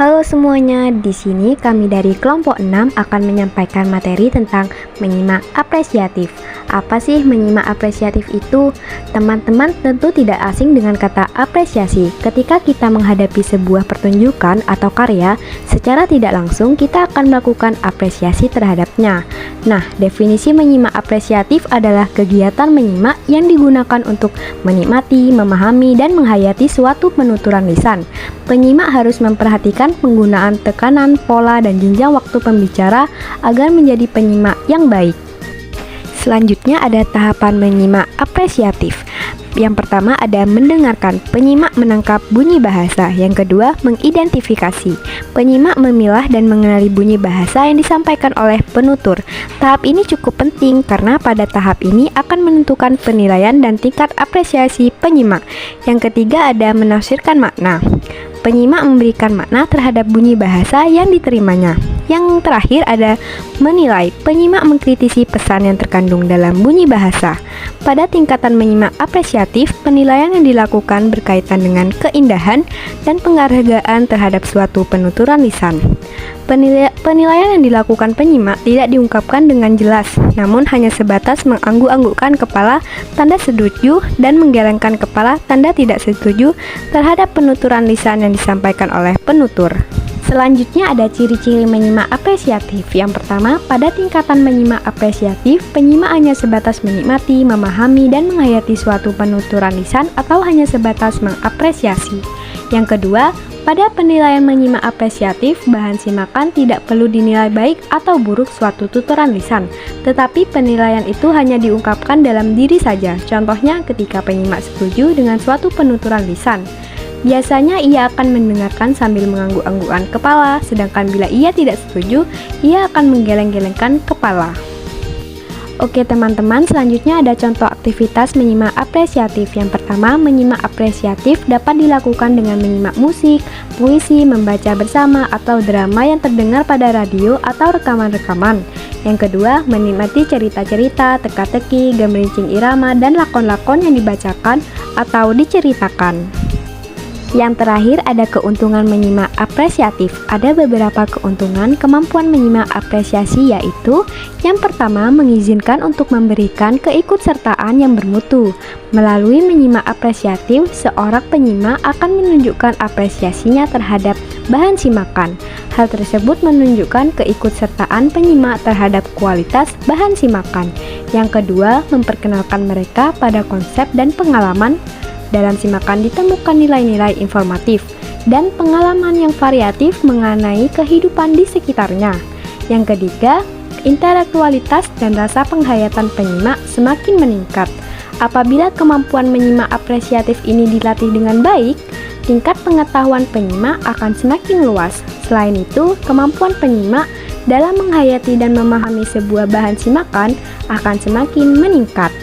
Halo semuanya, di sini kami dari kelompok 6 akan menyampaikan materi tentang menyimak apresiatif. Apa sih menyimak apresiatif itu? Teman-teman tentu tidak asing dengan kata apresiasi. Ketika kita menghadapi sebuah pertunjukan atau karya, secara tidak langsung kita akan melakukan apresiasi terhadapnya. Nah, definisi menyimak apresiatif adalah kegiatan menyimak yang digunakan untuk menikmati, memahami, dan menghayati suatu penuturan lisan. Penyimak harus memperhatikan penggunaan tekanan, pola, dan jenjang waktu pembicara agar menjadi penyimak yang baik. Selanjutnya ada tahapan menyimak apresiatif. Yang pertama ada mendengarkan, penyimak menangkap bunyi bahasa. Yang kedua, mengidentifikasi, penyimak memilah dan mengenali bunyi bahasa yang disampaikan oleh penutur. Tahap ini cukup penting karena pada tahap ini akan menentukan penilaian dan tingkat apresiasi penyimak. Yang ketiga ada menafsirkan makna. Penyimak memberikan makna terhadap bunyi bahasa yang diterimanya. Yang terakhir ada menilai, penyimak mengkritisi pesan yang terkandung dalam bunyi bahasa. Pada tingkatan menyimak apresiatif, penilaian yang dilakukan berkaitan dengan keindahan dan penghargaan terhadap suatu penuturan lisan. Penilaian yang dilakukan penyimak tidak diungkapkan dengan jelas, namun hanya sebatas mengangguk-anggukkan kepala tanda setuju dan menggelengkan kepala tanda tidak setuju terhadap penuturan lisan yang disampaikan oleh penutur. Selanjutnya ada ciri-ciri menyimak apresiatif. Yang pertama, pada tingkatan menyimak apresiatif, penyimak hanya sebatas menikmati, memahami, dan menghayati suatu penuturan lisan atau hanya sebatas mengapresiasi. Yang kedua, pada penilaian menyimak apresiatif, bahan simakan tidak perlu dinilai baik atau buruk suatu tuturan lisan, tetapi penilaian itu hanya diungkapkan dalam diri saja. Contohnya ketika penyimak setuju dengan suatu penuturan lisan, biasanya ia akan mendengarkan sambil mengangguk-anggukkan kepala, sedangkan bila ia tidak setuju, ia akan menggeleng-gelengkan kepala. Oke teman-teman, selanjutnya ada contoh aktivitas menyimak apresiatif. Yang pertama, menyimak apresiatif dapat dilakukan dengan menyimak musik, puisi, membaca bersama, atau drama yang terdengar pada radio atau rekaman-rekaman. Yang kedua, menikmati cerita-cerita, teka-teki, gemerincing irama, dan lakon-lakon yang dibacakan atau diceritakan. Yang terakhir ada keuntungan menyimak apresiatif. Ada beberapa keuntungan kemampuan menyimak apresiasi, yaitu yang pertama, mengizinkan untuk memberikan keikutsertaan yang bermutu. Melalui menyimak apresiatif, seorang penyimak akan menunjukkan apresiasinya terhadap bahan simakan. Hal tersebut menunjukkan keikutsertaan penyimak terhadap kualitas bahan simakan. Yang kedua, memperkenalkan mereka pada konsep dan pengalaman. Dalam simakan ditemukan nilai-nilai informatif dan pengalaman yang variatif mengenai kehidupan di sekitarnya. Yang ketiga, intelektualitas dan rasa penghayatan penyimak semakin meningkat. Apabila kemampuan menyimak apresiatif ini dilatih dengan baik, tingkat pengetahuan penyimak akan semakin luas. Selain itu, kemampuan penyimak dalam menghayati dan memahami sebuah bahan simakan akan semakin meningkat.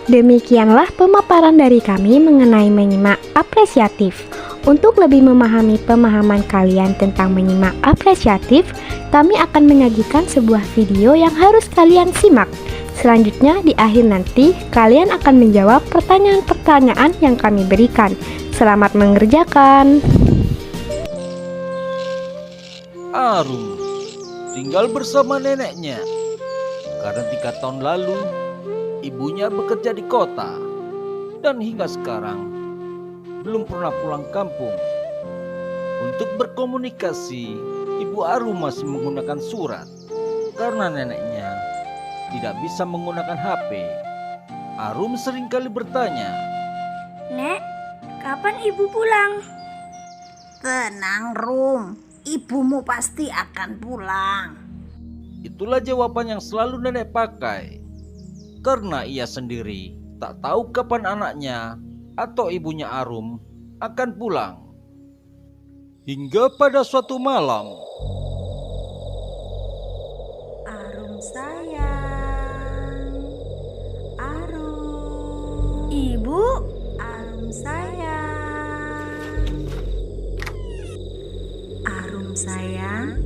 Demikianlah pemaparan dari kami mengenai menyimak apresiatif. Untuk lebih memahami pemahaman kalian tentang menyimak apresiatif, kami akan menyajikan sebuah video yang harus kalian simak. Selanjutnya, di akhir nanti, kalian akan menjawab pertanyaan-pertanyaan yang kami berikan. Selamat mengerjakan. Arum tinggal bersama neneknya karena 3 tahun lalu ibunya bekerja di kota dan hingga sekarang belum pernah pulang kampung. Untuk berkomunikasi, Ibu Arum masih menggunakan surat karena neneknya tidak bisa menggunakan HP. Arum seringkali bertanya, "Nek, kapan ibu pulang?" Tenang, Rum, ibumu pasti akan pulang. itulah jawaban yang selalu nenek pakai. Karena ia sendiri tak tahu kapan anaknya atau ibunya Arum akan pulang. Hingga pada suatu malam, Arum sayang, Arum. Ibu, Arum sayang. Arum sayang,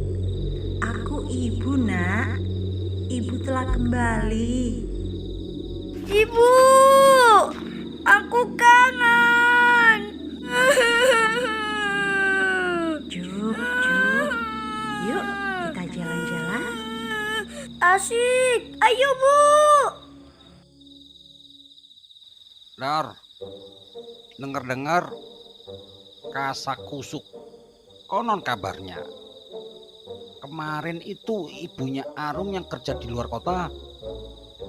aku ibu, Nak. Ibu telah kembali. Ibu, aku kangen. Asik, ayo Bu. Dor, dengar-dengar kasakusuk. Konon kabarnya kemarin itu ibunya Arum yang kerja di luar kota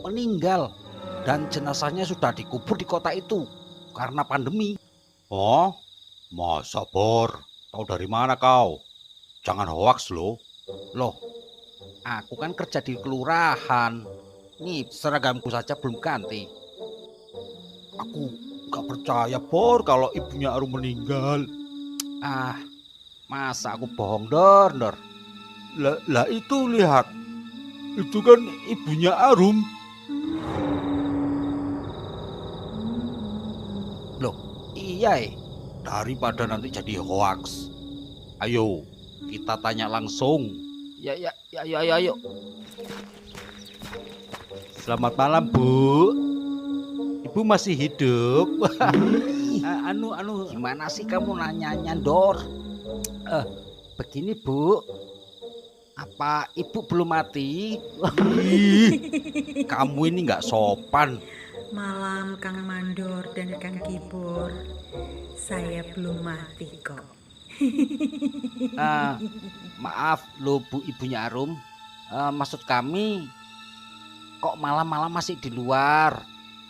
meninggal dan jenazahnya sudah dikubur di kota itu karena pandemi. Oh, masa Bor? Tahu dari mana kau? Jangan hoaks loh. Loh, aku kan kerja di kelurahan. Nih seragamku saja belum ganti. Aku gak percaya Bor kalau ibunya Arum meninggal. Ah, masa aku bohong, Dor. Lah itu lihat. Itu kan ibunya Arum. Loh, iya Daripada nanti jadi hoaks. Ayo, kita tanya langsung. Ya, ayo. Selamat malam, Bu. Ibu masih hidup? Gimana sih kamu nanyanya, Dor? Begini, Bu. Apa ibu belum mati? Ih, kamu ini nggak sopan. Malam Kang Mandor dan Kang Kibor. Saya belum mati kok. Maaf loh Bu, ibunya Arum. Maksud kami, kok malam-malam masih di luar?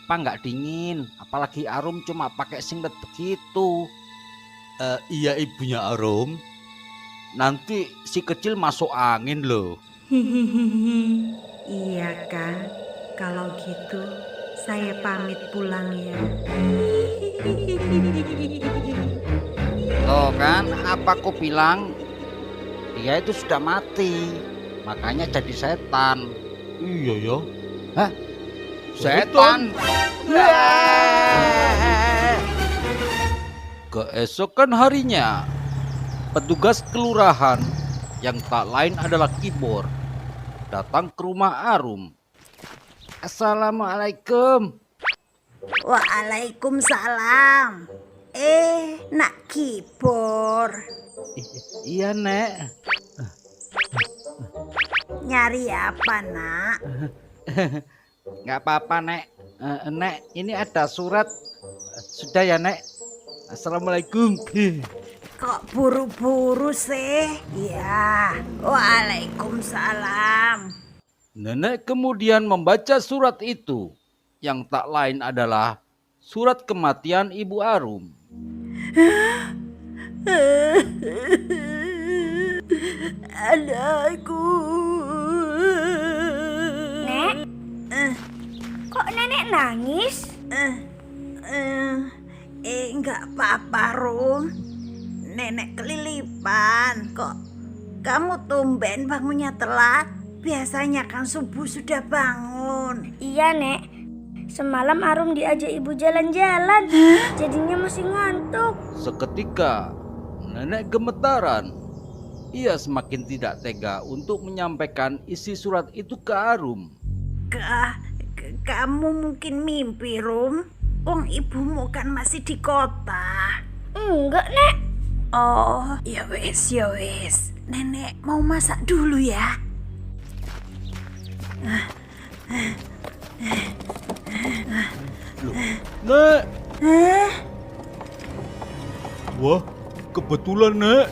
Apa nggak dingin? Apalagi Arum cuma pakai singlet begitu. Iya ibunya Arum. Nanti si kecil masuk angin loh. Iya Kang, kalau gitu saya pamit pulang ya. Loh kan, apa aku bilang? Dia itu sudah mati, makanya jadi setan. Iya ya. Hah? Setan? Keesokan harinya, petugas kelurahan yang tak lain adalah Kibor datang ke rumah Arum. Assalamualaikum. Waalaikumsalam. Nak Kibor. Iya, Nek. Nyari apa, Nak? Nggak apa-apa, Nek. Nek, ini ada surat. Sudah ya, Nek. Assalamualaikum. Kok buru-buru sih? Ya, waalaikumsalam. Nenek kemudian membaca surat itu, yang tak lain adalah surat kematian Ibu Arum. Anakku. Nek, kok nenek nangis? Enggak apa-apa, Rum. Nenek kelilipan kok. Kamu tumben bangunnya telat. Biasanya kan subuh sudah bangun. Iya, Nek. Semalam Arum diajak ibu jalan-jalan, jadinya masih ngantuk. Seketika, nenek gemetaran. Ia semakin tidak tega untuk menyampaikan isi surat itu ke Arum. Kamu mungkin mimpi, Rum. Wong ibumu kan masih di kota. Enggak, Nek. Oh, ya wes. Nenek mau masak dulu ya. Nek, Wah, kebetulan Nek.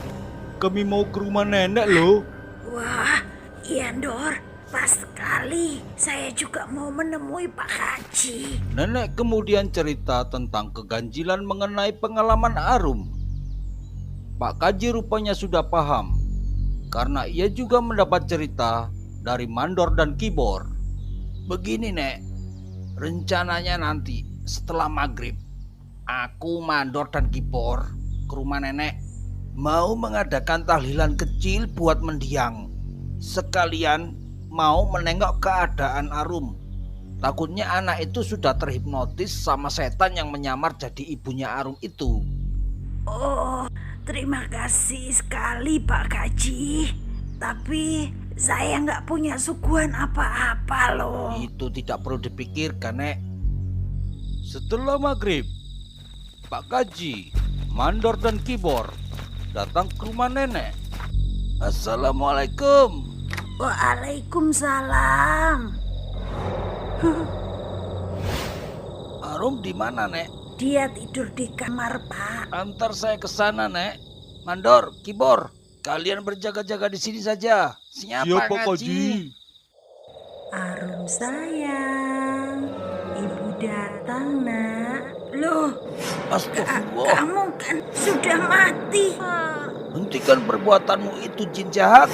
Kami mau ke rumah nenek loh. Wah, iya Dor. Pas sekali. Saya juga mau menemui Pak Haji. nenek kemudian cerita tentang keganjilan mengenai pengalaman Arum. Pak Kaji rupanya sudah paham, karena ia juga mendapat cerita dari Mandor dan Kibor. Begini, Nek, rencananya nanti setelah maghrib, aku, Mandor, dan Kibor ke rumah nenek mau mengadakan tahlilan kecil buat mendiang. Sekalian mau menengok keadaan Arum. Takutnya anak itu sudah terhipnotis sama setan yang menyamar jadi ibunya Arum itu. Oh, terima kasih sekali Pak Kaji. Tapi saya nggak punya suguhan apa-apa loh. Itu tidak perlu dipikirkan, Nek. Setelah maghrib, Pak Kaji, Mandor, dan Kibor datang ke rumah nenek. Assalamualaikum. Waalaikumsalam. Arum di mana, Nek? Dia tidur di kamar, Pak. Antar saya ke sana, Nek. Mandor, Kibor, kalian berjaga-jaga di sini saja. Siapa ngaji? Arum sayang, ibu datang nak. Loh, Astagfirullah. kamu kan sudah mati. Hentikan perbuatanmu itu, jin jahat.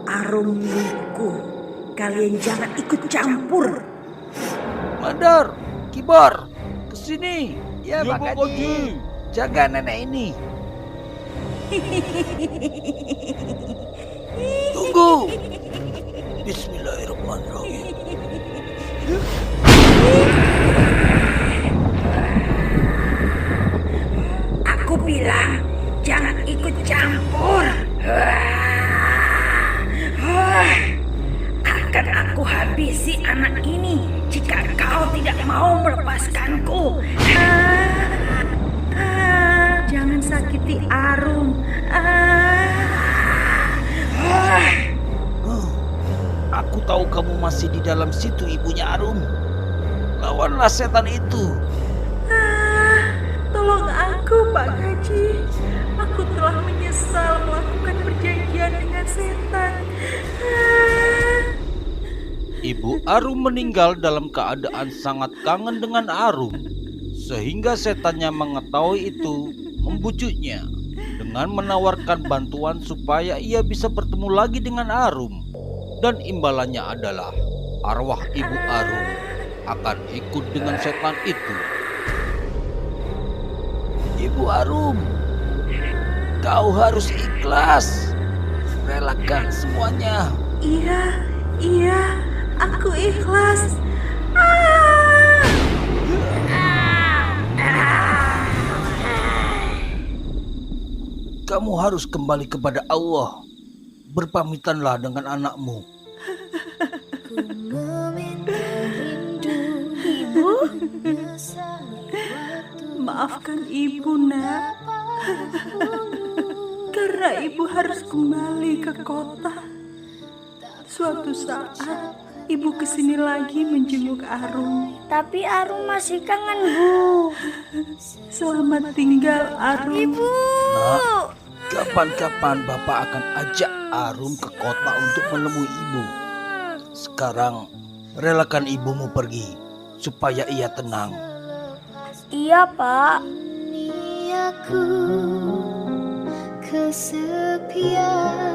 Arum milikku. Kalian jangan ikut campur. Mandor, Kibor, kesini. Ya, Pak Haji. Jaga nenek ini. Tunggu. Bismillahirrahmanirrahim. Aku bilang jangan ikut campur. Akan aku habisi anak ini jika kau tidak mau melepaskanku. Jangan sakiti Arum. Aku tahu kamu masih di dalam situ, ibunya Arum. Lawanlah setan itu. Tolong aku, Pak Haji. Aku telah menyesal melakukan perjanjian dengan setan. Ibu Arum meninggal dalam keadaan sangat kangen dengan Arum. Sehingga setannya mengetahui itu, membujuknya dengan menawarkan bantuan supaya ia bisa bertemu lagi dengan Arum. Dan imbalannya adalah arwah ibu Arum akan ikut dengan setan itu. Ibu Arum, kau harus ikhlas. Relakan semuanya. Iya, aku ikhlas. Kamu harus kembali kepada Allah. Berpamitanlah dengan anakmu. Ibu, maafkan ibu, nak. Karena ibu harus kembali ke kota. Suatu saat ibu kesini lagi menjenguk Arum. Tapi Arum masih kangen, Bu. Selamat tinggal, Arum. Ibu. Nak, kapan-kapan Bapak akan ajak Arum ke kota untuk menemui ibu. Sekarang relakan ibumu pergi supaya ia tenang. Iya, Pak. Aku kesepian.